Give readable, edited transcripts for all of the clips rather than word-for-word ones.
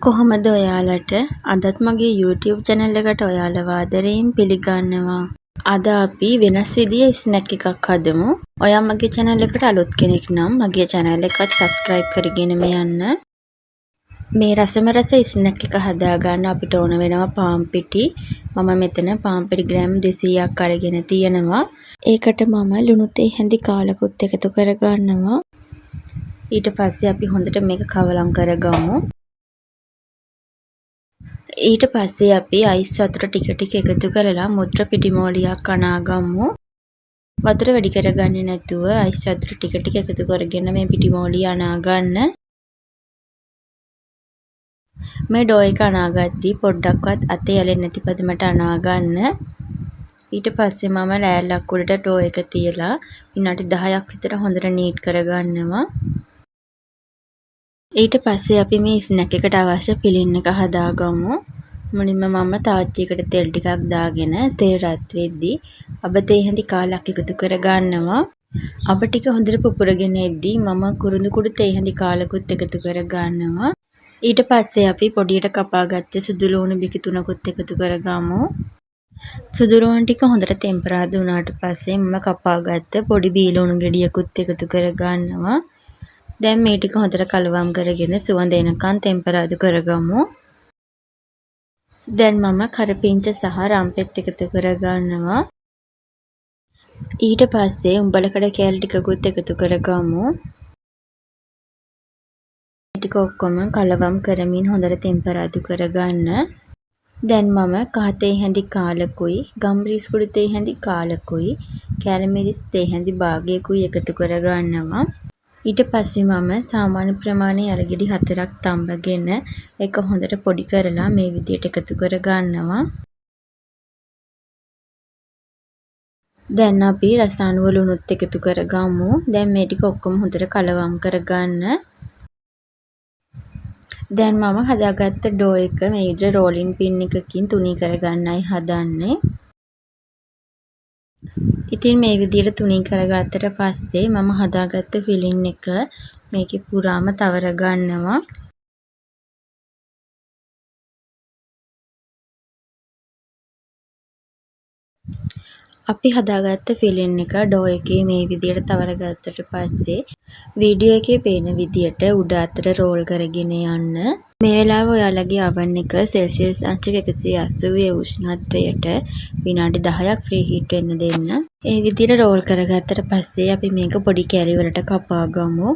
කොහොමද ඔයාලට අදත් මගේ YouTube channel එකට ඔයාලව ආදරයෙන් පිළිගන්නවා. අද අපි වෙනස් විදිහේ ස්නැක් එකක් හදමු. ඔයා මගේ channel එකට අලුත් කෙනෙක් නම් මගේ channel එකත් subscribe කරගෙනම යන්න. මේ රසම රස ස්නැක් එක හදාගන්න අපිට ඕන වෙනවා පාන් පිටි. මම මෙතන පාන් පිටි ග්‍රෑම් 200ක් අරගෙන තියෙනවා. ඒකට මම ලුණු තේ හැඳි කාලකුත් එකතු කරගන්නවා. ඊට පස්සේ අපි හොඳට මේක කවලම් කරගමු. ඊට පස්සේ අපි අයිස් වතුර ටික ටික එකතු කරලා මුද්‍ර පිටිමෝලියක් අනාගමු. වතුර වැඩි කරගන්නේ නැතුව අයිස් වතුර ටික ටික එකතු කරගෙන මේ පිටිමෝලිය අනාගන්න. මේ ඩෝ එක අනාගද්දී පොඩ්ඩක්වත් අතේ ඇලෙන්නේ නැති පදමට අනාගන්න. ඊට පස්සේ මම ලෑල්ලක් උඩට ඩෝ එක තියලා විනාඩි 10ක් විතර හොඳට නීට් කරගන්නවා. ඊට පස්සේ අපි මේ ස්නැක් එකට අවශ්‍ය පිළින් එක හදාගමු. මුලින්ම මම තාච්චියකට තෙල් ටිකක් දාගෙන තෙල් රත් වෙද්දී අබ තේ හැඳි කාලක් එකතු කරගන්නවා. අබ ටික හොඳට පුපුරගෙන එද්දී මම කුරුඳු කුඩු තේ හැඳි කාලකුත් එකතු කරගන්නවා. ඊට පස්සේ අපි පොඩියට කපාගත්ත සුදු ලුණු බිකි තුනකුත් එකතු කරගමු. සුදු ලුණු ටික හොඳට තෙම්පරාදු වුණාට පස්සේ මම කපාගත්ත පොඩි බීලුණු ගෙඩියකුත් එකතු කරගන්නවා. දැන් මේ ටික හොඳට කලවම් කරගෙන සුවඳ එනකන් ටෙම්පරාදු කරගමු. දැන් මම කරපිංච සහ රම්පෙත් එකතු කරගන්නවා. ඊට පස්සේ උඹලකඩ කෑලි ටිකකුත් එකතු කරගමු. මේ ටික ඔක්කොම කලවම් කරමින් හොඳට ටෙම්පරාදු කරගන්න. දැන් මම කහ තේ හැඳි කාලකුයි, ගම්රිස් කුඩු තේ හැඳි කාලකුයි, කැරමිරිස් තේ හැඳි භාගයකුයි එකතු කරගන්නවා. ඊට පස්සේ මම සාමාන්‍ය ප්‍රමාණයේ අරගෙඩි 4ක් තඹගෙන ඒක හොඳට පොඩි කරලා මේ විදියට එකතු කරගන්නවා. දැන් අපි රසායන ලුණුත් එකතු කරගමු. දැන් මේ ටික ඔක්කොම හොඳට කලවම් කරගන්න. දැන් මම හදාගත්ත ඩෝ එක මේ විදිහට රෝලින් පින් එකකින් තුනී කරගන්නයි හදන්නේ. ඉතින් මේ විදිහට තුනී කරගත්තට පස්සේ මම හදාගත්ත ෆිලින් එක මේකේ පුරාම තවර ගන්නවා. අපි හදාගත්ත ෆිලින් එක ඩෝ එකේ මේ විදිහට තවර ගත්තට පස්සේ වීඩියෝ එකේ පේන විදිහට උඩ අතට රෝල් කරගෙන යන්න. මේ වෙලාවේ ඔයාලගේ oven එක සෙල්සියස් අංශක 180 උෂ්ණත්වයට විනාඩි 10ක් ෆ්‍රී හීට් වෙන්න දෙන්න. ඒ විදිහට රෝල් කරගත්තට පස්සේ අපි මේක පොඩි කෑලි වලට කපා ගමු.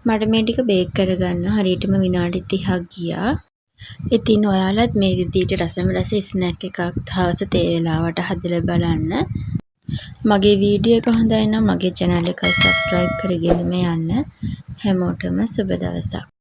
මට මේ ටික බේක් කරගන්න හරියටම විනාඩි 30ක් ගියා. ඉතින් ඔයාලත් මේ විදිහට රසම රස ස්නැක් එකක් දවස තේ වේලාවට හදලා බලන්න. මගේ වීඩියෝ එක හොඳයි නම් මගේ channel එක subscribe කරගෙනම යන්න. හැමෝටම සුබ දවසක්.